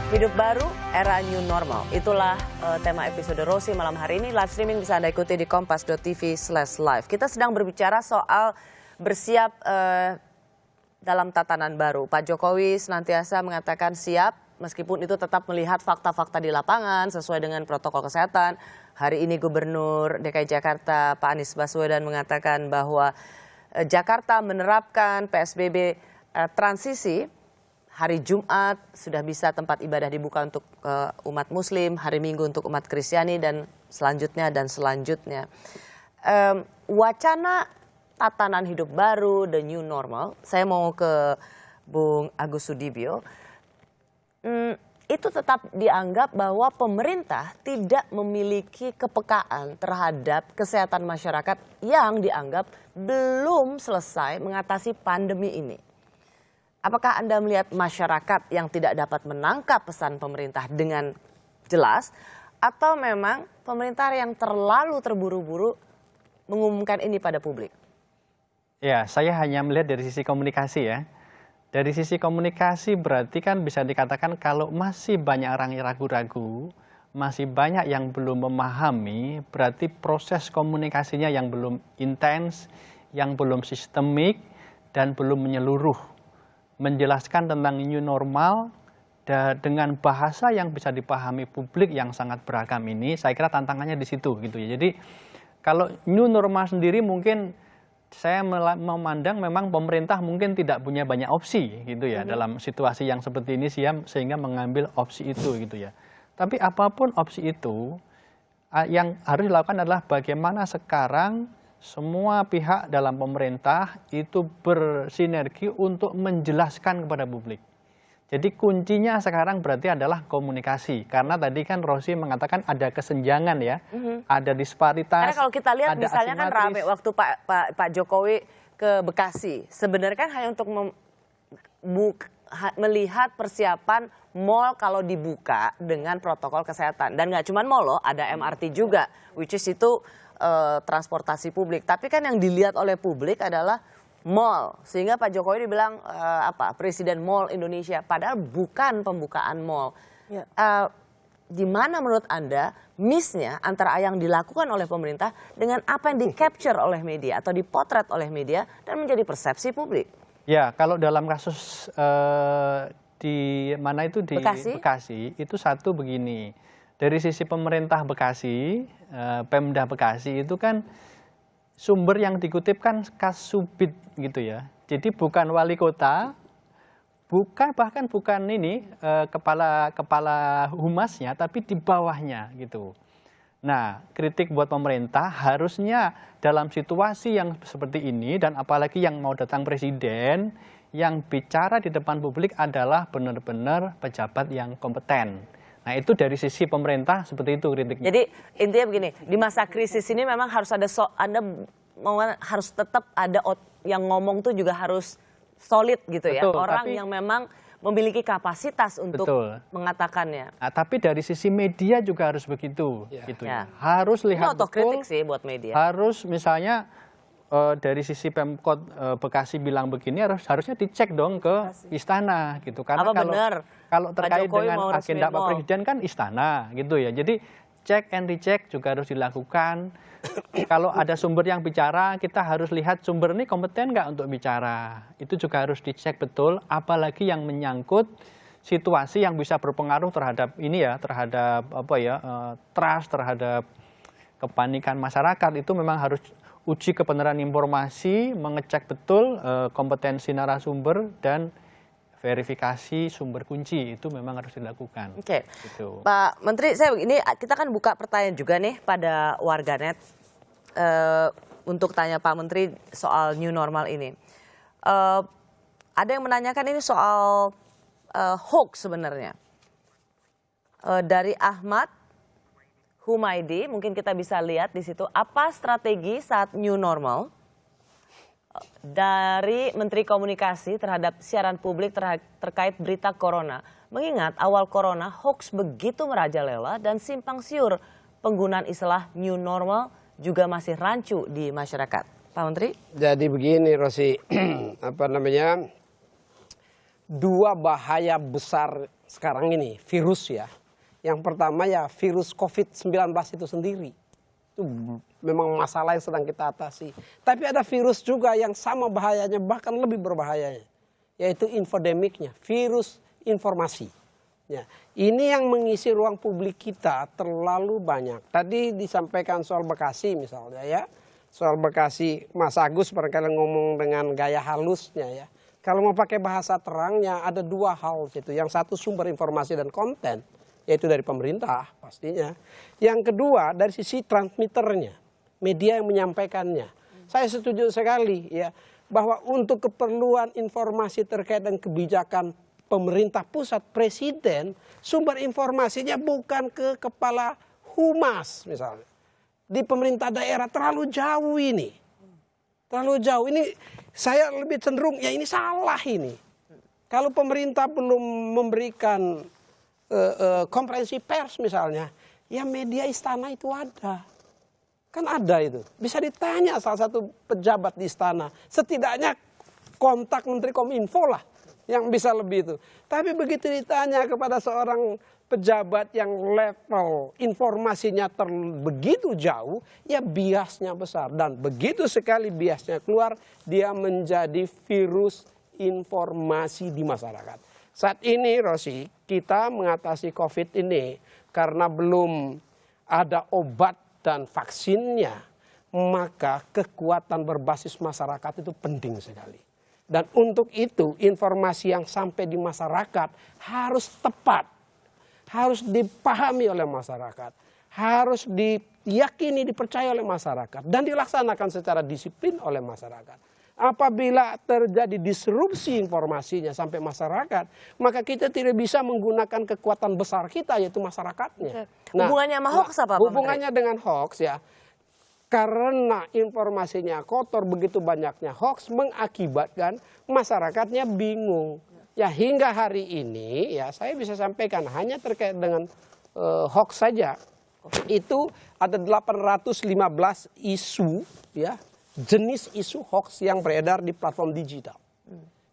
Hidup baru, era new normal. Itulah tema episode Rosi malam hari ini. Live streaming bisa Anda ikuti di kompas.tv/live. Kita sedang berbicara soal bersiap dalam tatanan baru. Pak Jokowi senantiasa mengatakan siap, meskipun itu tetap melihat fakta-fakta di lapangan sesuai dengan protokol kesehatan. Hari ini Gubernur DKI Jakarta Pak Anies Baswedan mengatakan bahwa Jakarta menerapkan PSBB transisi. Hari Jumat sudah bisa tempat ibadah dibuka untuk umat Muslim, hari Minggu untuk umat Kristiani dan selanjutnya. Wacana tatanan hidup baru, the new normal, saya mau ke Bung Agus Sudibyo. Itu tetap dianggap bahwa pemerintah tidak memiliki kepekaan terhadap kesehatan masyarakat yang dianggap belum selesai mengatasi pandemi ini. Apakah Anda melihat masyarakat yang tidak dapat menangkap pesan pemerintah dengan jelas, atau memang pemerintah yang terlalu terburu-buru mengumumkan ini pada publik? Ya, saya hanya melihat dari sisi komunikasi ya. Dari sisi komunikasi berarti kan bisa dikatakan kalau masih banyak orang yang ragu-ragu, masih banyak yang belum memahami, berarti proses komunikasinya yang belum intens, yang belum sistemik, dan belum menyeluruh. Menjelaskan tentang new normal dengan bahasa yang bisa dipahami publik yang sangat beragam ini, saya kira tantangannya di situ gitu ya. Jadi kalau new normal sendiri mungkin saya memandang memang pemerintah mungkin tidak punya banyak opsi gitu ya dalam situasi yang seperti ini sehingga mengambil opsi itu gitu ya. Tapi apapun opsi itu yang harus dilakukan adalah bagaimana sekarang semua pihak dalam pemerintah itu bersinergi untuk menjelaskan kepada publik. Jadi kuncinya sekarang berarti adalah komunikasi. Karena tadi kan Rosi mengatakan ada kesenjangan ya, ada disparitas. Karena kalau kita lihat misalnya kan rame waktu Pak Jokowi ke Bekasi. Sebenarnya kan hanya untuk melihat persiapan mall kalau dibuka dengan protokol kesehatan. Dan nggak cuma mall loh, ada MRT juga, which is itu transportasi publik. Tapi kan yang dilihat oleh publik adalah mall. Sehingga Pak Jokowi dibilang Presiden Mall Indonesia. Padahal bukan pembukaan mall. Ya. Di mana menurut Anda miss-nya antara yang dilakukan oleh pemerintah dengan apa yang di-capture oleh media atau dipotret oleh media dan menjadi persepsi publik? Ya, kalau dalam kasus di mana itu di Bekasi itu satu begini. Dari sisi pemerintah Bekasi, Pemda Bekasi itu kan sumber yang dikutip kan Kasubit gitu ya. Jadi bukan wali kota, bahkan bukan ini kepala humasnya, tapi di bawahnya gitu. Nah, kritik buat pemerintah harusnya dalam situasi yang seperti ini dan apalagi yang mau datang presiden, yang bicara di depan publik adalah benar-benar pejabat yang kompeten. Nah itu dari sisi pemerintah seperti itu kritiknya. Jadi intinya begini, di masa krisis ini memang harus ada harus tetap ada yang ngomong tuh juga harus solid gitu ya. Orang yang memang memiliki kapasitas untuk mengatakannya. Nah, tapi dari sisi media juga harus begitu. Gitu ya. Harus lihat betul. Sih buat media. Harus misalnya dari sisi Pemkot Bekasi bilang begini harusnya dicek dong ke istana gitu. Karena kalau terkait dengan agenda Pak Presiden kan istana gitu ya. Jadi cek and recheck juga harus dilakukan. Kalau ada sumber yang bicara, kita harus lihat sumber ini kompeten nggak untuk bicara. Itu juga harus dicek betul, apalagi yang menyangkut situasi yang bisa berpengaruh terhadap ini ya, terhadap trust, terhadap kepanikan masyarakat. Itu memang harus uji kebenaran informasi, mengecek betul kompetensi narasumber dan verifikasi sumber kunci itu memang harus dilakukan. Oke, gitu. Pak Menteri, kita kan buka pertanyaan juga nih pada warganet untuk tanya Pak Menteri soal new normal ini. Ada yang menanyakan ini soal hoax sebenarnya. Dari Ahmad Humaydi, mungkin kita bisa lihat di situ apa strategi saat new normal dari Menteri Komunikasi terhadap siaran publik terkait berita corona. Mengingat awal corona hoax begitu merajalela dan simpang siur penggunaan istilah new normal juga masih rancu di masyarakat. Pak Menteri? Jadi begini Rosi, dua bahaya besar sekarang ini, virus ya. Yang pertama ya virus COVID-19 itu sendiri. Itu memang masalah yang sedang kita atasi. Tapi ada virus juga yang sama bahayanya, bahkan lebih berbahayanya. Yaitu infodemiknya, virus informasi. Ya, ini yang mengisi ruang publik kita terlalu banyak. Tadi disampaikan soal Bekasi misalnya ya. Soal Bekasi, Mas Agus barangkali ngomong dengan gaya halusnya ya. Kalau mau pakai bahasa terangnya ada dua hal itu. Yang satu sumber informasi dan konten, yaitu dari pemerintah pastinya. Yang kedua dari sisi transmitternya, media yang menyampaikannya. Saya setuju sekali ya bahwa untuk keperluan informasi terkait dengan kebijakan pemerintah pusat, presiden, sumber informasinya bukan ke kepala humas misalnya. Di pemerintah daerah terlalu jauh ini. Terlalu jauh. Ini saya lebih cenderung ya ini salah ini. Kalau pemerintah belum memberikan konferensi pers misalnya, ya media istana itu ada. Kan ada itu. Bisa ditanya salah satu pejabat di istana. Setidaknya kontak Menteri Kominfo lah yang bisa lebih itu. Tapi begitu ditanya kepada seorang pejabat yang level informasinya begitu jauh, ya biasnya besar. Dan begitu sekali biasnya keluar, dia menjadi virus informasi di masyarakat. Saat ini, Rosi, kita mengatasi COVID ini karena belum ada obat dan vaksinnya, maka kekuatan berbasis masyarakat itu penting sekali. Dan untuk itu informasi yang sampai di masyarakat harus tepat, harus dipahami oleh masyarakat, harus diyakini, dipercaya oleh masyarakat, dan dilaksanakan secara disiplin oleh masyarakat. Apabila terjadi disrupsi informasinya sampai masyarakat, maka kita tidak bisa menggunakan kekuatan besar kita, yaitu masyarakatnya. Nah, hubungannya sama hoax apa, Pak hubungannya Menteri? Dengan hoax ya. Karena informasinya kotor, begitu banyaknya hoax mengakibatkan masyarakatnya bingung. Ya hingga hari ini ya saya bisa sampaikan hanya terkait dengan hoax saja. Itu ada 815 isu ya, jenis isu hoax yang beredar di platform digital.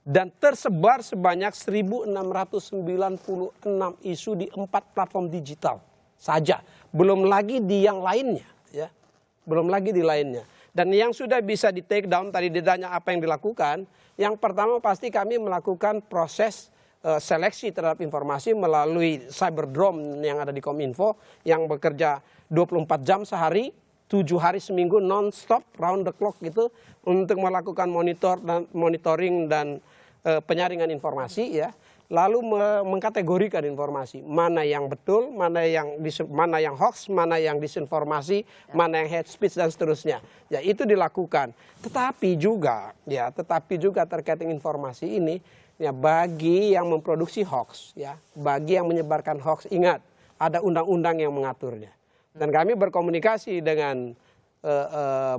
Dan tersebar sebanyak 1.696 isu di 4 platform digital saja. Belum lagi di yang lainnya ya. Belum lagi di lainnya. Dan yang sudah bisa di take down, tadi ditanya apa yang dilakukan. Yang pertama pasti kami melakukan proses seleksi terhadap informasi melalui Cyberdrome yang ada di Kominfo. Yang bekerja 24 jam sehari, 7 hari seminggu non-stop, round the clock gitu. Untuk melakukan monitoring dan penyaringan informasi ya. Lalu mengkategorikan informasi, mana yang betul, mana yang hoax, mana yang disinformasi, mana yang hate speech dan seterusnya. Ya itu dilakukan. Tetapi juga terkait dengan informasi ini, ya bagi yang memproduksi hoax, ya bagi yang menyebarkan hoax, ingat ada undang-undang yang mengaturnya. Dan kami berkomunikasi dengan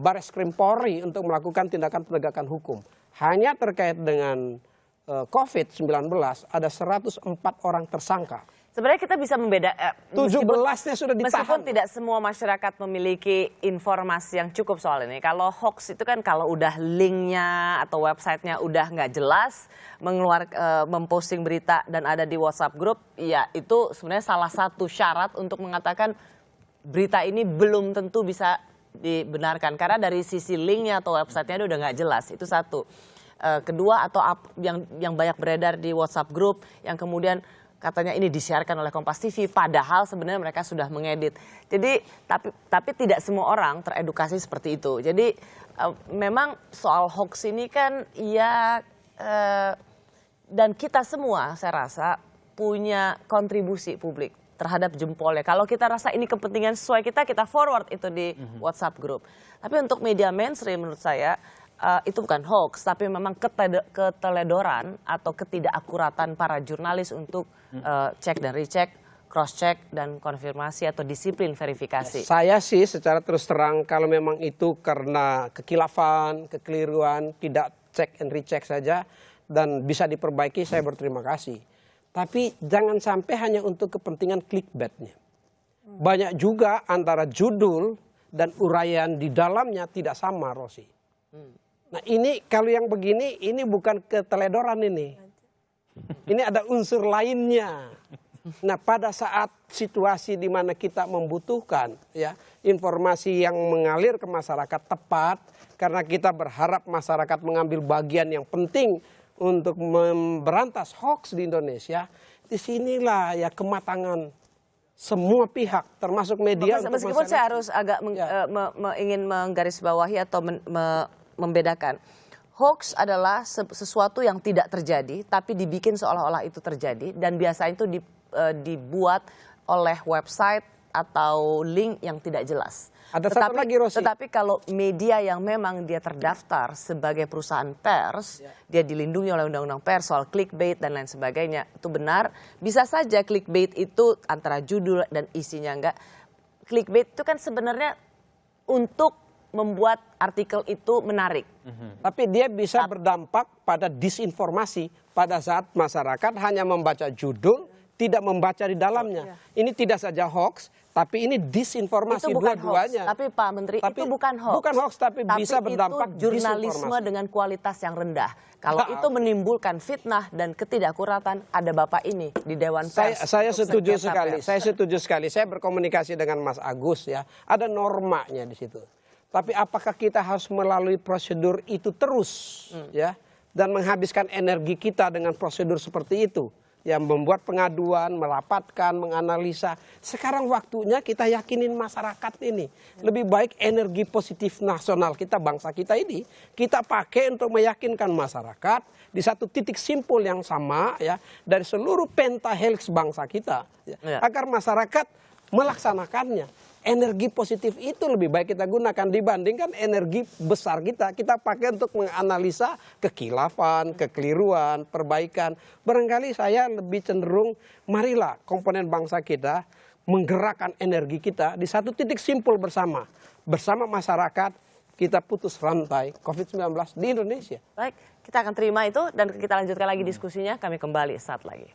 Barreskrim Polri untuk melakukan tindakan penegakan hukum. Hanya terkait dengan COVID-19 ada 104 orang tersangka. Sebenarnya kita bisa membedakan. 17-nya sudah ditahan. Meskipun tidak semua masyarakat memiliki informasi yang cukup soal ini. Kalau hoax itu kan kalau udah linknya atau websitenya udah nggak jelas, memposting berita dan ada di WhatsApp grup, ya itu sebenarnya salah satu syarat untuk mengatakan berita ini belum tentu bisa dibenarkan. Karena dari sisi linknya atau websitenya udah nggak jelas, itu satu. Kedua atau yang banyak beredar di WhatsApp group yang kemudian katanya ini disiarkan oleh Kompas TV padahal sebenarnya mereka sudah mengedit. Jadi tapi tidak semua orang teredukasi seperti itu. Jadi memang soal hoax ini kan ya dan kita semua saya rasa punya kontribusi publik terhadap jempolnya. Kalau kita rasa ini kepentingan sesuai kita forward itu di WhatsApp group. Tapi untuk media mainstream menurut saya itu bukan hoax, tapi memang keteledoran atau ketidakakuratan para jurnalis untuk cek dan recheck, cross check dan konfirmasi atau disiplin verifikasi. Saya sih secara terus terang kalau memang itu karena kekilafan, kekeliruan, tidak cek and recheck saja dan bisa diperbaiki, saya berterima kasih. Tapi jangan sampai hanya untuk kepentingan clickbaitnya. Banyak juga antara judul dan uraian di dalamnya tidak sama, Rosi. Nah ini kalau yang begini ini bukan keteledoran ini. Ini ada unsur lainnya. Nah, pada saat situasi di mana kita membutuhkan ya informasi yang mengalir ke masyarakat tepat, karena kita berharap masyarakat mengambil bagian yang penting untuk memberantas hoax di Indonesia, disinilah ya kematangan semua pihak, termasuk media. Meskipun saya harus agak ingin menggarisbawahi atau membedakan. Hoax adalah sesuatu yang tidak terjadi, tapi dibikin seolah-olah itu terjadi, dan biasanya itu dibuat oleh website atau link yang tidak jelas. Ada satu lagi, Rosi. Tetapi kalau media yang memang dia terdaftar sebagai perusahaan pers, dia dilindungi oleh undang-undang pers soal clickbait dan lain sebagainya, itu benar. Bisa saja clickbait itu antara judul dan isinya enggak. Clickbait itu kan sebenarnya untuk membuat artikel itu menarik. Tapi dia bisa berdampak pada disinformasi pada saat masyarakat hanya membaca judul, tidak membaca di dalamnya. Ini tidak saja hoax, tapi ini disinformasi dua-duanya. Tapi Pak Menteri, itu bukan hoax. Bukan hoax, tapi bisa berdampak itu jurnalisme dengan kualitas yang rendah. Kalau itu menimbulkan fitnah dan ketidakuratan, ada Bapak ini di Dewan Pers. Saya setuju sekali. Saya setuju sekali. Saya berkomunikasi dengan Mas Agus ya. Ada normanya di situ. Tapi apakah kita harus melalui prosedur itu terus ya, dan menghabiskan energi kita dengan prosedur seperti itu? Yang membuat pengaduan, merapatkan, menganalisa. Sekarang waktunya kita yakinin masyarakat ini. Lebih baik energi positif nasional kita, bangsa kita ini, kita pakai untuk meyakinkan masyarakat di satu titik simpul yang sama ya, dari seluruh pentahelix bangsa kita. Ya, agar masyarakat melaksanakannya. Energi positif itu lebih baik kita gunakan dibandingkan energi besar kita pakai untuk menganalisa kekilafan, kekeliruan, perbaikan. Barangkali saya lebih cenderung marilah komponen bangsa kita menggerakkan energi kita di satu titik simpul bersama masyarakat, kita putus rantai COVID-19 di Indonesia. Baik, kita akan terima itu dan kita lanjutkan lagi diskusinya. Kami kembali saat lagi.